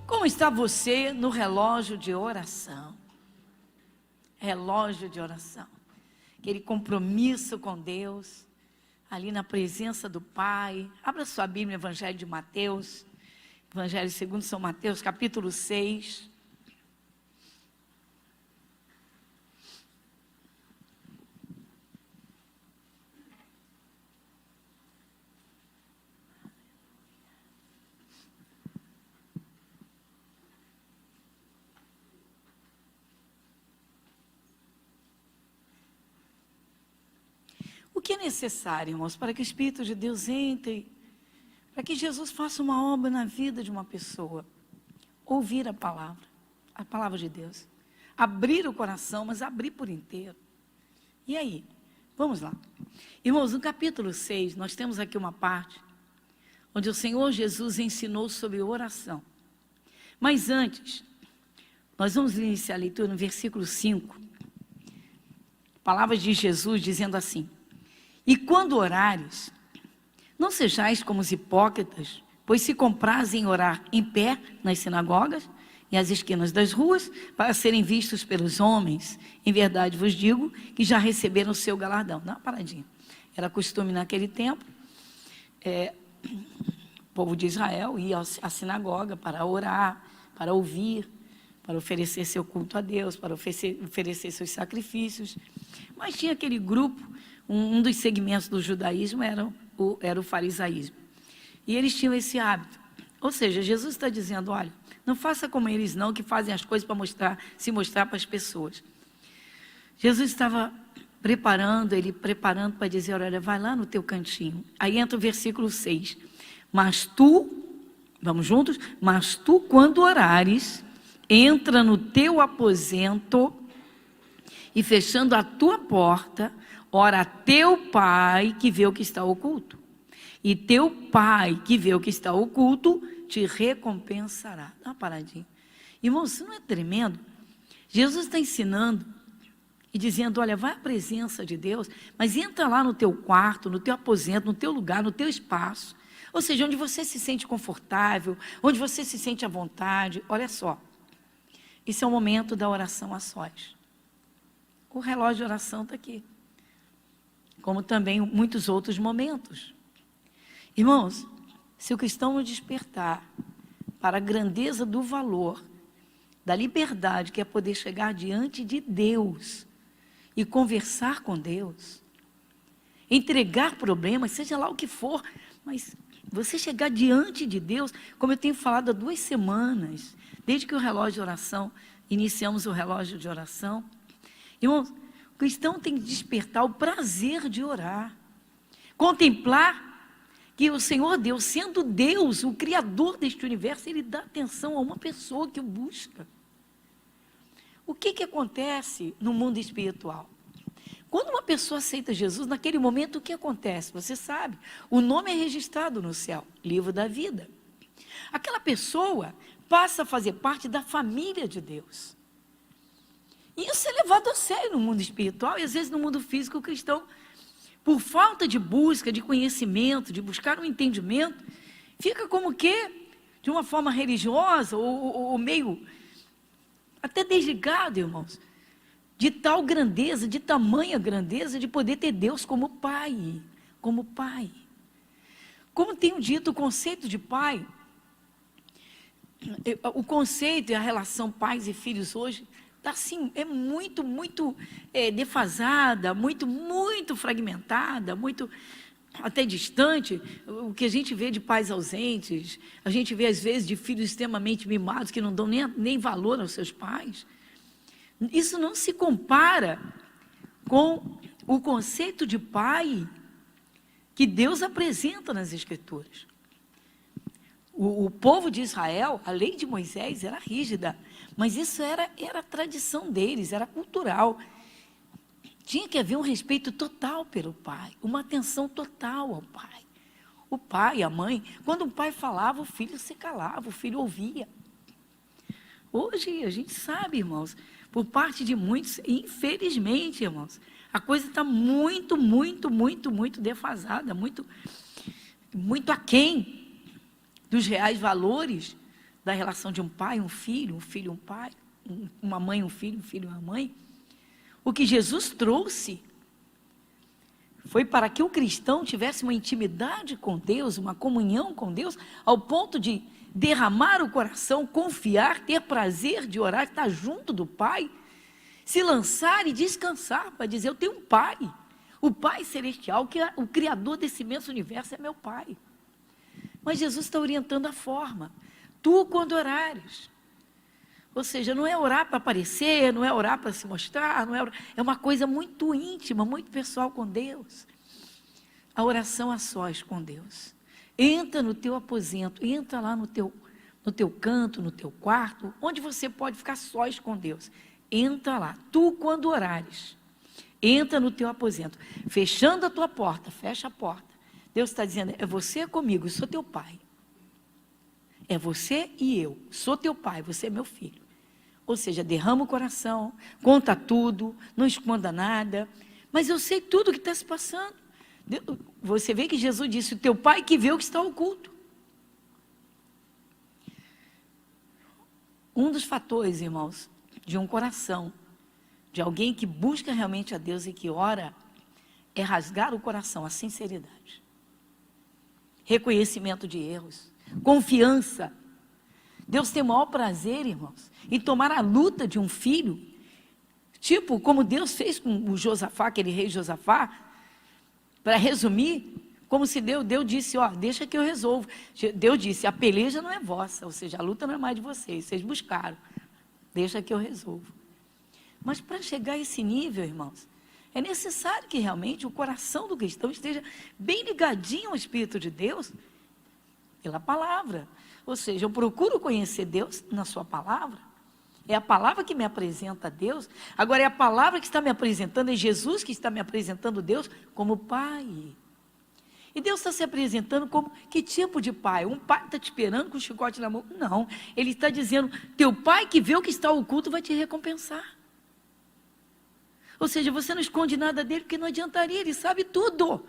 Como está você no relógio de oração? Relógio de oração. Aquele compromisso com Deus, ali na presença do Pai. Abra sua Bíblia, Evangelho de Mateus, Evangelho segundo São Mateus, capítulo 6. O que é necessário, irmãos, para que o Espírito de Deus entre, para que Jesus faça uma obra na vida de uma pessoa? Ouvir a palavra de Deus. Abrir o coração, mas abrir por inteiro. E aí? Vamos lá. Irmãos, no capítulo 6, nós temos aqui uma parte onde o Senhor Jesus ensinou sobre oração. Mas antes, nós vamos iniciar a leitura no versículo 5. Palavras de Jesus dizendo assim: e quando orares, não sejais como os hipócritas, pois se comprazem em orar em pé nas sinagogas e às esquinas das ruas, para serem vistos pelos homens. Em verdade vos digo que já receberam o seu galardão. Dá uma paradinha. Era costume naquele tempo, o povo de Israel ia à sinagoga para orar, para ouvir, para oferecer seu culto a Deus, para oferecer seus sacrifícios. Mas tinha aquele grupo, um dos segmentos do judaísmo era o farisaísmo. E eles tinham esse hábito. Ou seja, Jesus está dizendo, olha, não faça como eles não, que fazem as coisas para se mostrar para as pessoas. Jesus estava preparando para dizer, olha, vai lá no teu cantinho. Aí entra o versículo 6. Mas tu, vamos juntos? Mas tu, quando orares, entra no teu aposento e fechando a tua porta, ora a teu Pai que vê o que está oculto. E teu Pai que vê o que está oculto te recompensará. Dá uma paradinha. Irmão, isso não é tremendo? Jesus está ensinando e dizendo, olha, vai à presença de Deus, mas entra lá no teu quarto, no teu aposento, no teu lugar, no teu espaço. Ou seja, onde você se sente confortável, onde você se sente à vontade. Olha só, esse é o momento da oração a sós. O relógio de oração está aqui. Como também muitos outros momentos. Irmãos, se o cristão não despertar para a grandeza do valor, da liberdade que é poder chegar diante de Deus e conversar com Deus, entregar problemas, seja lá o que for, mas você chegar diante de Deus, como eu tenho falado há 2 semanas, desde que o relógio de oração, iniciamos o relógio de oração, irmãos, o cristão tem que despertar o prazer de orar, contemplar que o Senhor Deus, sendo Deus, o Criador deste universo, Ele dá atenção a uma pessoa que o busca. O que acontece no mundo espiritual? Quando uma pessoa aceita Jesus, naquele momento o que acontece? Você sabe, o nome é registrado no céu, livro da vida. Aquela pessoa passa a fazer parte da família de Deus. E isso é levado a sério no mundo espiritual e às vezes no mundo físico o cristão, por falta de busca, de conhecimento, de buscar um entendimento, fica como que, de uma forma religiosa ou meio, até desligado, irmãos, de tal grandeza, de tamanha grandeza, de poder ter Deus como Pai, como Pai. Como tenho dito, o conceito de Pai, o conceito e a relação pais e filhos hoje, está assim, é muito defasada, muito fragmentada, muito até distante. O que a gente vê de pais ausentes, a gente vê às vezes de filhos extremamente mimados, que não dão nem valor aos seus pais. Isso não se compara com o conceito de pai que Deus apresenta nas Escrituras. O povo de Israel, a lei de Moisés era rígida, mas isso era a tradição deles, era cultural. Tinha que haver um respeito total pelo pai, uma atenção total ao pai. O pai, a mãe, quando o pai falava, o filho se calava, o filho ouvia. Hoje a gente sabe, irmãos, por parte de muitos, infelizmente, irmãos, a coisa está muito defasada, muito aquém dos reais valores da relação de um pai, um filho e um pai, uma mãe, um filho e uma mãe. O que Jesus trouxe foi para que o cristão tivesse uma intimidade com Deus, uma comunhão com Deus, ao ponto de derramar o coração, confiar, ter prazer de orar, estar junto do Pai, se lançar e descansar, para dizer, eu tenho um Pai, o Pai Celestial, que é o Criador desse imenso universo, é meu Pai. Mas Jesus está orientando a forma. Tu, quando orares, ou seja, não é orar para aparecer, não é orar para se mostrar, não é orar, é uma coisa muito íntima, muito pessoal com Deus. A oração a sós com Deus. Entra no teu aposento, entra lá no teu canto, no teu quarto, onde você pode ficar sós com Deus. Entra lá, tu quando orares, entra no teu aposento, fechando a tua porta, fecha a porta. Deus está dizendo, é você comigo, eu sou teu pai. É você e eu, sou teu pai, você é meu filho. Ou seja, derrama o coração, conta tudo, não esconda nada, mas eu sei tudo o que está se passando. Você vê que Jesus disse, o teu pai que vê o que está oculto. Um dos fatores, irmãos, de um coração, de alguém que busca realmente a Deus e que ora, é rasgar o coração, a sinceridade. Reconhecimento de erros, confiança. Deus tem o maior prazer, irmãos, em tomar a luta de um filho, tipo como Deus fez com o Josafá, aquele rei Josafá. Para resumir, como se Deus disse, ó, deixa que eu resolvo. Deus disse, a peleja não é vossa, ou seja, a luta não é mais de vocês buscaram, deixa que eu resolvo. Mas para chegar a esse nível, irmãos, é necessário que realmente o coração do cristão esteja bem ligadinho ao Espírito de Deus, pela palavra. Ou seja, eu procuro conhecer Deus na sua palavra. É a palavra que me apresenta a Deus. Agora é a palavra que está me apresentando, é Jesus que está me apresentando Deus como Pai. E Deus está se apresentando como que tipo de pai? Um pai está te esperando com um chicote na mão? Não, Ele está dizendo, teu pai que vê o que está oculto vai te recompensar. Ou seja, você não esconde nada dele porque não adiantaria, Ele sabe tudo.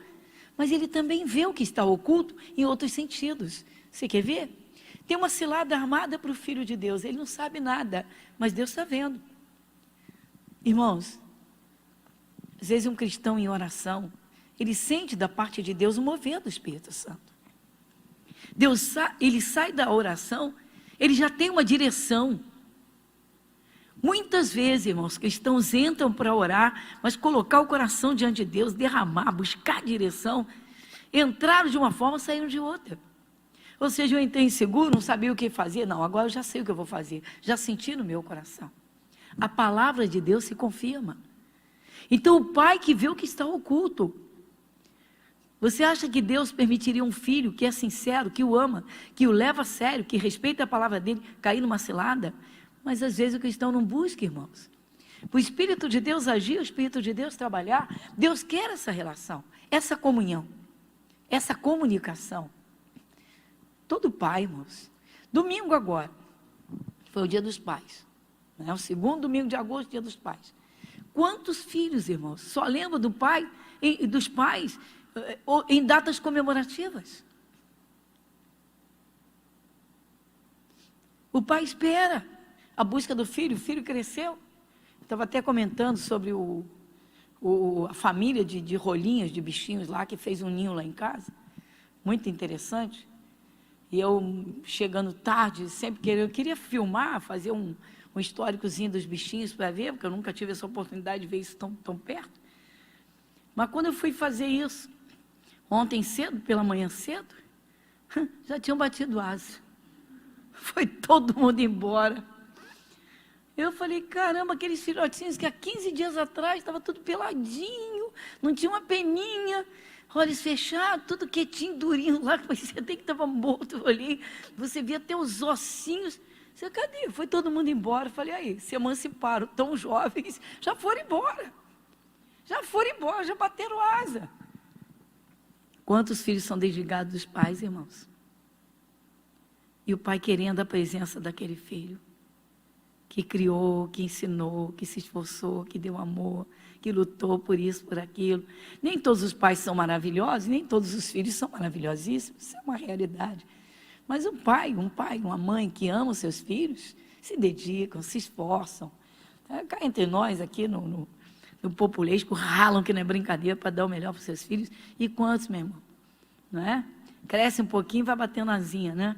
Mas Ele também vê o que está oculto em outros sentidos. Você quer ver? Tem uma cilada armada para o Filho de Deus, ele não sabe nada, mas Deus está vendo. Irmãos, às vezes um cristão em oração, ele sente da parte de Deus o mover do Espírito Santo. Ele sai da oração, ele já tem uma direção. Muitas vezes, irmãos, cristãos entram para orar, mas colocar o coração diante de Deus, derramar, buscar direção, entraram de uma forma, saíram de outra. Ou seja, eu entrei inseguro, não sabia o que fazer. Não, agora eu já sei o que eu vou fazer. Já senti no meu coração. A palavra de Deus se confirma. Então, o pai que vê o que está oculto. Você acha que Deus permitiria um filho que é sincero, que o ama, que o leva a sério, que respeita a palavra dele, cair numa cilada? Mas às vezes o cristão não busca, irmãos. O Espírito de Deus agir, o Espírito de Deus trabalhar. Deus quer essa relação, essa comunhão, essa comunicação. Todo pai, irmãos. Domingo agora, foi o dia dos pais. Né? O segundo domingo de agosto, dia dos pais. Quantos filhos, irmãos, só lembram do pai e dos pais em datas comemorativas? O pai espera a busca do filho, o filho cresceu. Estava até comentando sobre a família de rolinhas, de bichinhos lá, que fez um ninho lá em casa. Muito interessante. E eu, chegando tarde, sempre eu queria filmar, fazer um históricozinho dos bichinhos para ver, porque eu nunca tive essa oportunidade de ver isso tão perto. Mas quando eu fui fazer isso, ontem cedo, pela manhã cedo, já tinham batido asa. Foi todo mundo embora. Eu falei, caramba, aqueles filhotinhos que há 15 dias atrás estava tudo peladinho, não tinha uma peninha, olhos fechados, tudo quietinho, durinho lá, parecia até que estava morto. Eu olhei, você via até os ossinhos. Você, cadê? Foi todo mundo embora. Eu falei, aí, se emanciparam, tão jovens, já foram embora. Já foram embora, já bateram asa. Quantos filhos são desligados dos pais, irmãos? E o pai querendo a presença daquele filho, que criou, que ensinou, que se esforçou, que deu amor, que lutou por isso, por aquilo. Nem todos os pais são maravilhosos, nem todos os filhos são maravilhosíssimos, isso é uma realidade. Mas um pai, uma mãe que ama os seus filhos, se dedicam, se esforçam. Cá entre nós, aqui no populesco, ralam que não é brincadeira para dar o melhor para os seus filhos. E quantos, meu irmão? Não é? Cresce um pouquinho e vai batendo asinha, né?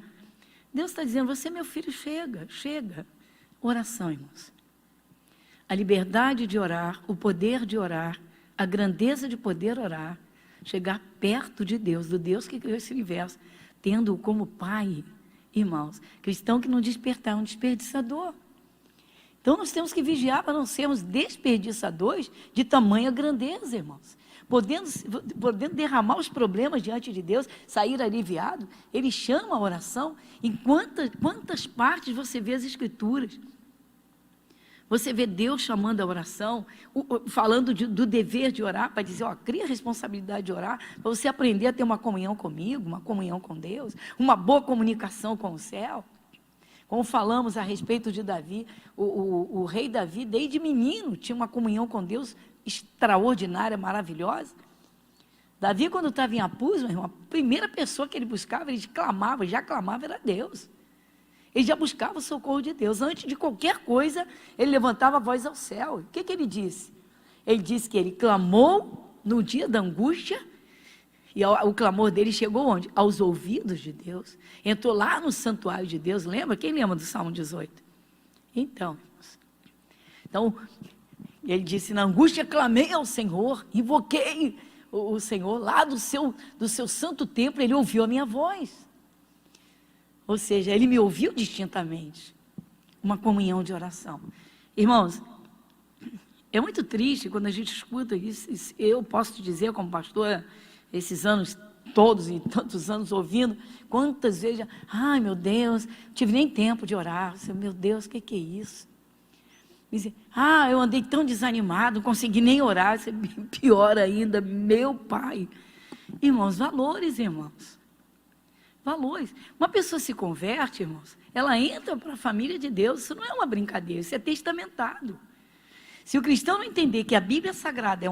Deus está dizendo, você, meu filho, chega. Oração, irmãos. A liberdade de orar, o poder de orar, a grandeza de poder orar, chegar perto de Deus, do Deus que criou esse universo, tendo-o como Pai, irmãos. Cristão que não despertar é um desperdiçador. Então, nós temos que vigiar para não sermos desperdiçadores de tamanha grandeza, irmãos. Podendo derramar os problemas diante de Deus, sair aliviado, Ele chama a oração. Em quantas partes você vê as Escrituras? Você vê Deus chamando a oração, falando do dever de orar, para dizer, cria a responsabilidade de orar, para você aprender a ter uma comunhão comigo, uma comunhão com Deus, uma boa comunicação com o céu. Como falamos a respeito de Davi, o rei Davi, desde menino, tinha uma comunhão com Deus extraordinária, maravilhosa. Davi, quando estava em apuros, meu irmão, a primeira pessoa que ele buscava, ele já clamava, era Deus. Ele já buscava o socorro de Deus. Antes de qualquer coisa, ele levantava a voz ao céu. O que ele disse? Ele disse que ele clamou no dia da angústia, e o clamor dele chegou onde? Aos ouvidos de Deus. Entrou lá no santuário de Deus. Lembra? Quem lembra do Salmo 18? Então, ele disse, na angústia clamei ao Senhor, invoquei o Senhor, lá do seu santo templo, Ele ouviu a minha voz. Ou seja, Ele me ouviu distintamente. Uma comunhão de oração. Irmãos, é muito triste quando a gente escuta isso. Eu posso te dizer, como pastora, esses anos todos e tantos anos ouvindo, quantas vezes, ai meu Deus, não tive nem tempo de orar. Meu Deus, o que é isso? Dizer, eu andei tão desanimado, não consegui nem orar. Isso é pior ainda, meu pai. Irmãos, valores, irmãos. Valores. Uma pessoa se converte, irmãos, ela entra para a família de Deus. Isso não é uma brincadeira, isso é testamentado. Se o cristão não entender que a Bíblia Sagrada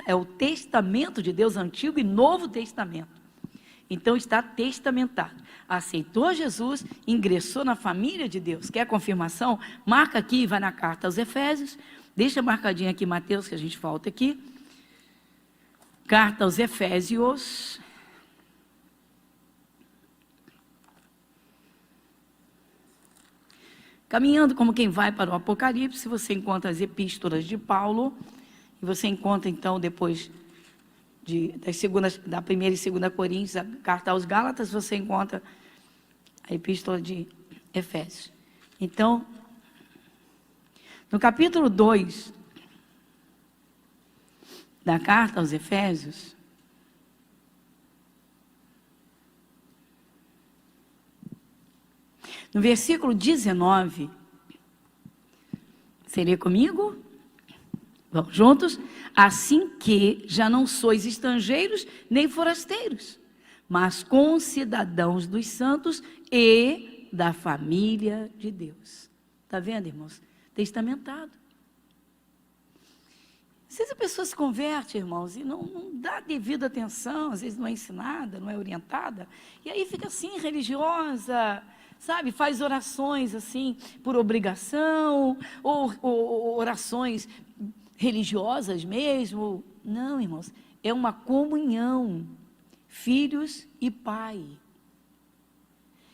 é o testamento de Deus, Antigo e Novo Testamento, então está testamentado. Aceitou Jesus, ingressou na família de Deus. Quer confirmação? Marca aqui e vai na carta aos Efésios. Deixa marcadinho aqui, Mateus, que a gente volta aqui. Carta aos Efésios. Caminhando como quem vai para o Apocalipse, você encontra as epístolas de Paulo, e você encontra então depois da 1ª e 2ª Coríntios, a carta aos Gálatas, você encontra a epístola de Efésios. Então, no capítulo 2 da carta aos Efésios, no versículo 19, você lê comigo? Vamos juntos? Assim que já não sois estrangeiros nem forasteiros, mas concidadãos dos santos e da família de Deus. Está vendo, irmãos? Testamentado. Às vezes a pessoa se converte, irmãos, e não dá devida atenção, às vezes não é ensinada, não é orientada, e aí fica assim, religiosa, sabe, faz orações assim, por obrigação, ou orações religiosas mesmo. Não, irmãos, é uma comunhão, filhos e pai.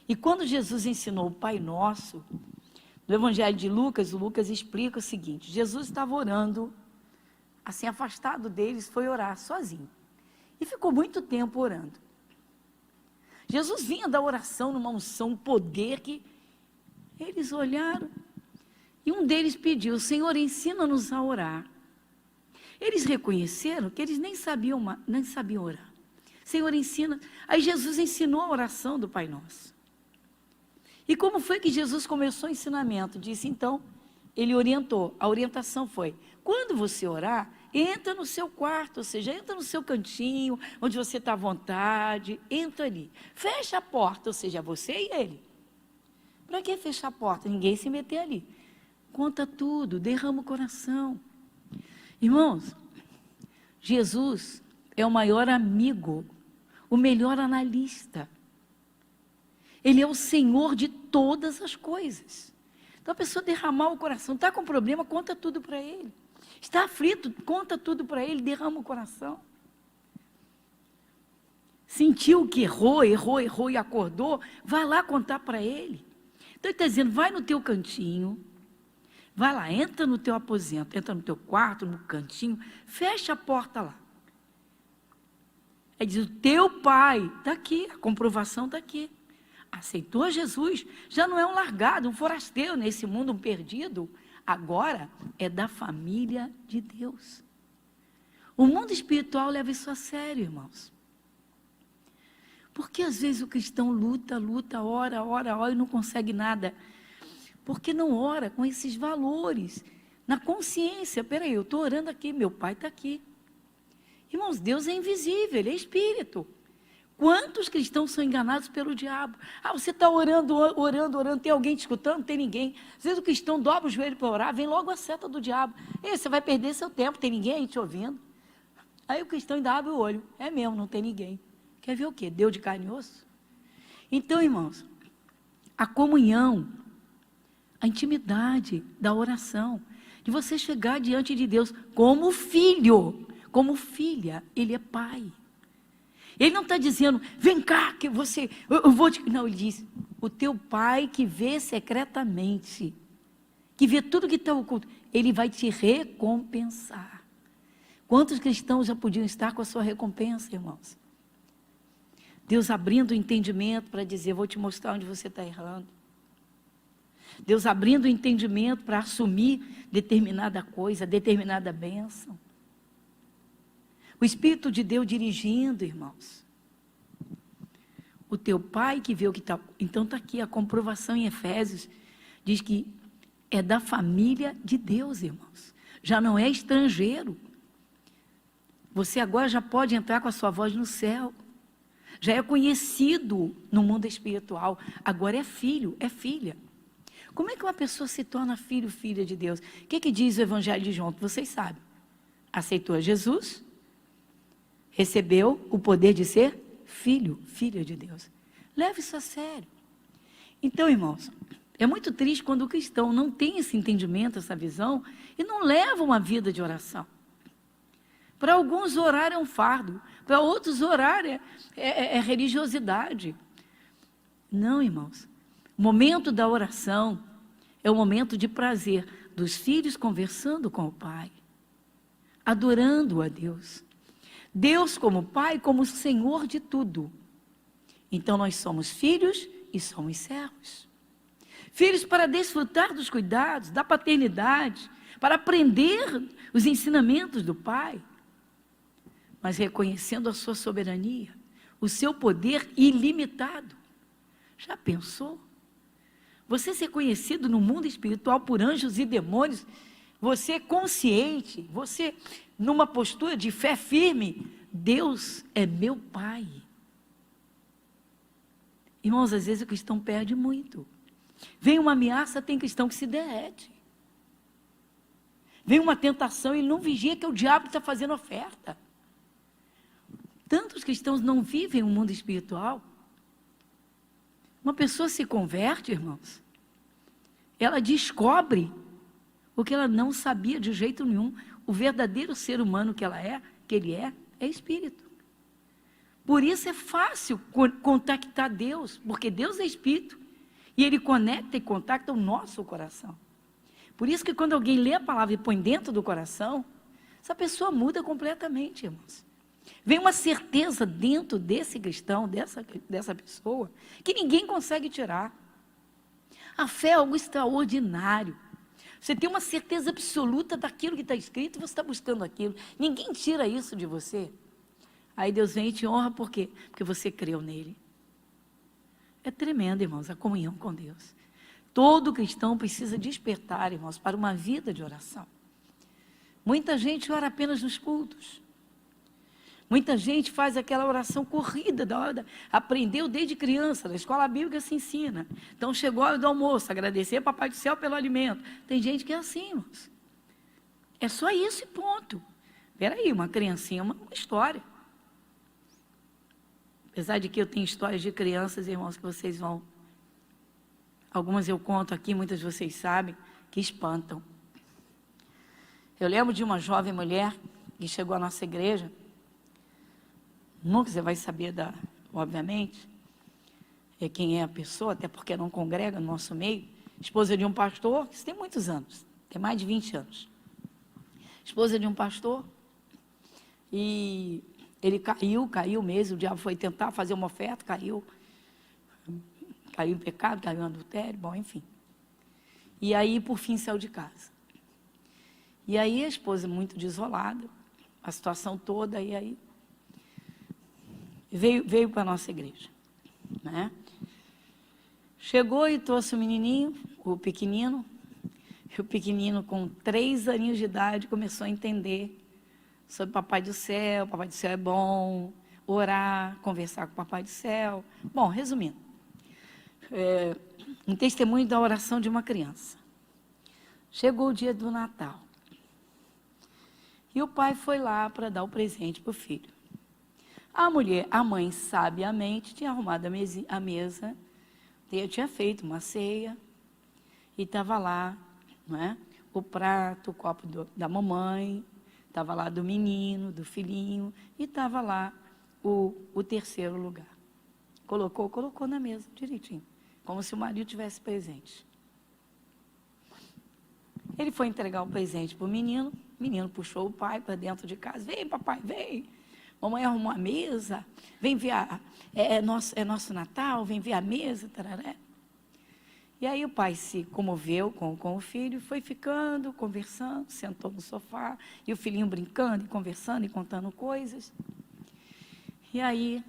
E quando Jesus ensinou o Pai Nosso, no Evangelho de Lucas, o Lucas explica o seguinte: Jesus estava orando, assim, afastado deles, foi orar sozinho, e ficou muito tempo orando. Jesus vinha da oração numa unção, um poder que eles olharam, e um deles pediu: Senhor, ensina-nos a orar. Eles reconheceram que eles nem sabiam orar. Senhor, ensina. Aí Jesus ensinou a oração do Pai Nosso. E como foi que Jesus começou o ensinamento? Disse, então, ele orientou. A orientação foi: quando você orar, entra no seu quarto, ou seja, entra no seu cantinho, onde você está à vontade, entra ali. Fecha a porta, ou seja, você e ele. Para que fechar a porta? Ninguém se meter ali. Conta tudo, derrama o coração. Irmãos, Jesus é o maior amigo, o melhor analista. Ele é o Senhor de todas as coisas. Então a pessoa derramar o coração, está com problema, conta tudo para Ele. Está aflito, conta tudo para Ele, derrama o coração. Sentiu que errou e acordou, vai lá contar para Ele. Então ele está dizendo, vai no teu cantinho, vai lá, entra no teu aposento, entra no teu quarto, no cantinho, fecha a porta lá. Aí diz, o teu pai está aqui, a comprovação está aqui. Aceitou Jesus, já não é um largado, um forasteiro nesse mundo, um perdido. Agora é da família de Deus. O mundo espiritual leva isso a sério, irmãos. Porque às vezes o cristão luta, ora e não consegue nada. Porque não ora com esses valores, na consciência. Peraí, eu estou orando aqui, meu pai está aqui. Irmãos, Deus é invisível, Ele é Espírito. Quantos cristãos são enganados pelo diabo? Ah, você está orando, tem alguém te escutando? Não tem ninguém. Às vezes o cristão dobra o joelho para orar, vem logo a seta do diabo. E você vai perder seu tempo, tem ninguém aí te ouvindo. Aí o cristão ainda abre o olho. É mesmo, não tem ninguém. Quer ver o quê? Deus de carne e osso? Então, irmãos, a comunhão, a intimidade da oração, de você chegar diante de Deus como filho, como filha, Ele é pai. Ele não está dizendo, vem cá, que você, eu vou te... Não, ele diz, o teu pai que vê secretamente, que vê tudo que está oculto, Ele vai te recompensar. Quantos cristãos já podiam estar com a sua recompensa, irmãos? Deus abrindo o entendimento para dizer, vou te mostrar onde você está errando. Deus abrindo o entendimento para assumir determinada coisa, determinada bênção. O Espírito de Deus dirigindo, irmãos. O teu pai que vê o que está... Então está aqui a comprovação em Efésios. Diz que é da família de Deus, irmãos. Já não é estrangeiro. Você agora já pode entrar com a sua voz no céu. Já é conhecido no mundo espiritual. Agora é filho, é filha. Como é que uma pessoa se torna filho, filha de Deus? O que diz o Evangelho de João? Vocês sabem. Aceitou Jesus, recebeu o poder de ser filho, filha de Deus. Leve isso a sério. Então, irmãos, é muito triste quando o cristão não tem esse entendimento, essa visão, e não leva uma vida de oração. Para alguns, orar é um fardo. Para outros, orar é religiosidade. Não, irmãos. O momento da oração é o momento de prazer dos filhos conversando com o Pai, adorando a Deus. Deus como Pai, como Senhor de tudo. Então nós somos filhos e somos servos. Filhos para desfrutar dos cuidados, da paternidade, para aprender os ensinamentos do Pai, mas reconhecendo a sua soberania, o seu poder ilimitado. Já pensou? Você ser conhecido no mundo espiritual por anjos e demônios, você consciente, você numa postura de fé firme, Deus é meu Pai. Irmãos, às vezes o cristão perde muito. Vem uma ameaça, tem cristão que se derrete. Vem uma tentação, ele não vigia que é o diabo que está fazendo oferta. Tantos cristãos não vivem o mundo espiritual. Uma pessoa se converte, irmãos, ela descobre o que ela não sabia de jeito nenhum. O verdadeiro ser humano que ele é espírito. Por isso é fácil contactar Deus, porque Deus é espírito, e Ele conecta e contacta o nosso coração. Por isso que quando alguém lê a palavra e põe dentro do coração, essa pessoa muda completamente, irmãos. Vem uma certeza dentro desse cristão, dessa pessoa, que ninguém consegue tirar. A fé é algo extraordinário. Você tem uma certeza absoluta daquilo que está escrito e você está buscando aquilo. Ninguém tira isso de você. Aí Deus vem e te honra, por quê? Porque você creu nele. É tremendo, irmãos, a comunhão com Deus. Todo cristão precisa despertar, irmãos, para uma vida de oração. Muita gente ora apenas nos cultos. Muita gente faz aquela oração corrida, aprendeu desde criança, na escola bíblica se ensina. Então chegou a hora do almoço, agradecer ao Papai do Céu pelo alimento. Tem gente que é assim, irmãos. É só isso e ponto. Espera aí, uma criancinha, uma história. Apesar de que eu tenho histórias de crianças, irmãos, que vocês vão algumas eu conto aqui, muitas de vocês sabem, que espantam. Eu lembro de uma jovem mulher que chegou à nossa igreja, nunca você vai saber, obviamente, quem é a pessoa, até porque não congrega no nosso meio, esposa de um pastor, que isso tem muitos anos, tem mais de 20 anos. Esposa de um pastor, e ele caiu mesmo, o diabo foi tentar fazer uma oferta, caiu em pecado, caiu em adultério, bom, enfim. E aí, por fim, saiu de casa. E aí, a esposa muito desolada, a situação toda, e aí, veio para a nossa igreja, né? Chegou e trouxe o menininho, o pequenino, e o pequenino, com 3 aninhos de idade, começou a entender sobre Papai do Céu é bom, orar, conversar com o Papai do Céu. Bom, resumindo, um testemunho da oração de uma criança. Chegou o dia do Natal, e o pai foi lá para dar o presente para o filho. A mãe, sabiamente, tinha arrumado a mesa, tinha feito uma ceia, e estava lá, não é? O prato, o copo da mamãe, estava lá do menino, do filhinho, e estava lá o terceiro lugar. Colocou na mesa, direitinho, como se o marido tivesse presente. Ele foi entregar o presente para o menino puxou o pai para dentro de casa. Vem, papai, vem. Mamãe arrumou a mesa, vem ver, é nosso Natal, vem ver a mesa, tararé. E aí o pai se comoveu com o filho, foi ficando, conversando, sentou no sofá, e o filhinho brincando, e conversando, e contando coisas. E aí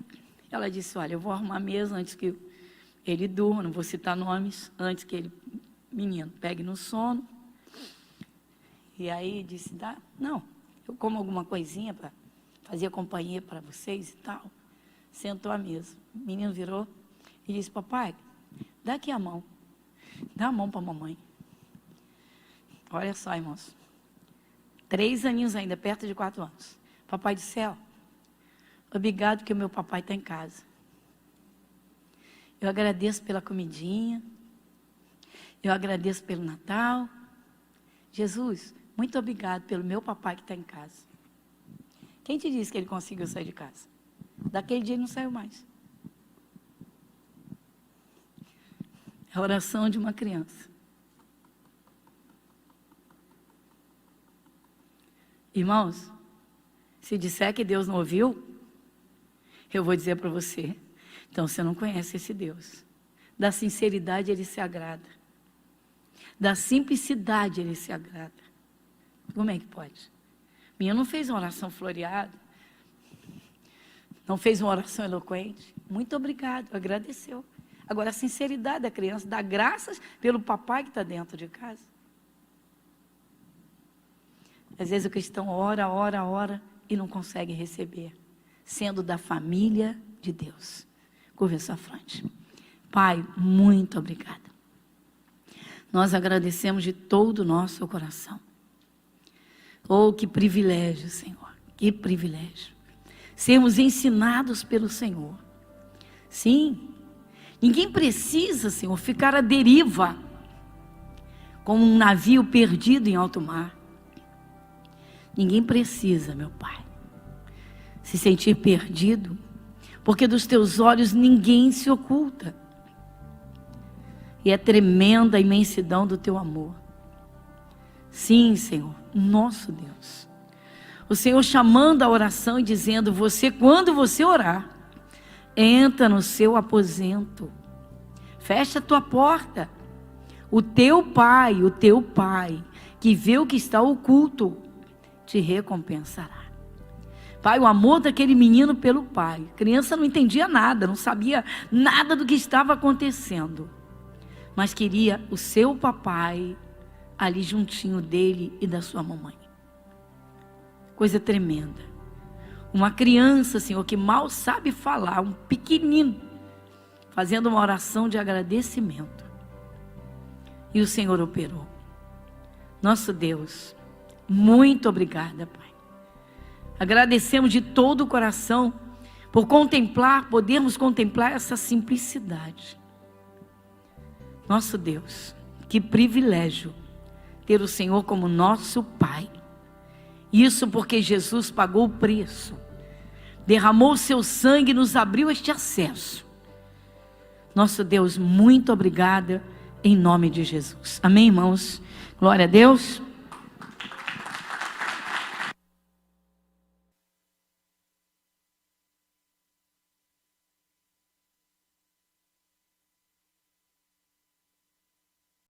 ela disse, olha, eu vou arrumar a mesa antes que ele durma, não vou citar nomes, antes que menino, pegue no sono. E aí disse, não, eu como alguma coisinha para fazer companhia para vocês e tal. Sentou à mesa. O menino virou e disse, papai, dá aqui a mão. Dá a mão para a mamãe. Olha só, irmãos. 3 aninhos ainda, perto de 4 anos. Papai do céu, obrigado que o meu papai está em casa. Eu agradeço pela comidinha. Eu agradeço pelo Natal. Jesus, muito obrigado pelo meu papai que está em casa. Quem te disse que ele conseguiu sair de casa? Daquele dia ele não saiu mais. É a oração de uma criança. Irmãos, se disser que Deus não ouviu, eu vou dizer para você, então você não conhece esse Deus. Da sinceridade ele se agrada. Da simplicidade ele se agrada. Como é que pode? Minha não fez uma oração floreada, não fez uma oração eloquente. Muito obrigado, agradeceu. Agora, a sinceridade da criança, dá graças pelo papai que está dentro de casa. Às vezes o cristão ora e não consegue receber, sendo da família de Deus. Curva a sua fronte. Pai, muito obrigada. Nós agradecemos de todo o nosso coração. Oh, que privilégio, Senhor, que privilégio. Sermos ensinados pelo Senhor. Sim, ninguém precisa, Senhor, ficar à deriva, como um navio perdido em alto mar. Ninguém precisa, meu Pai, se sentir perdido, porque dos teus olhos ninguém se oculta. E é tremenda a imensidão do teu amor. Sim, Senhor, nosso Deus. O Senhor chamando a oração e dizendo, quando você orar, entra no seu aposento, fecha a tua porta. O teu pai, que vê o que está oculto, te recompensará. Pai, o amor daquele menino pelo pai. A criança não entendia nada, não sabia nada do que estava acontecendo, mas queria o seu papai ali juntinho dele e da sua mamãe. Coisa tremenda. Uma criança, Senhor, que mal sabe falar, um pequenino, fazendo uma oração de agradecimento. E o Senhor operou. Nosso Deus, muito obrigada, Pai. Agradecemos de todo o coração por podermos contemplar essa simplicidade. Nosso Deus, que privilégio ter o Senhor como nosso Pai. Isso porque Jesus pagou o preço, derramou o seu sangue e nos abriu este acesso. Nosso Deus, muito obrigada, em nome de Jesus. Amém, irmãos? Glória a Deus.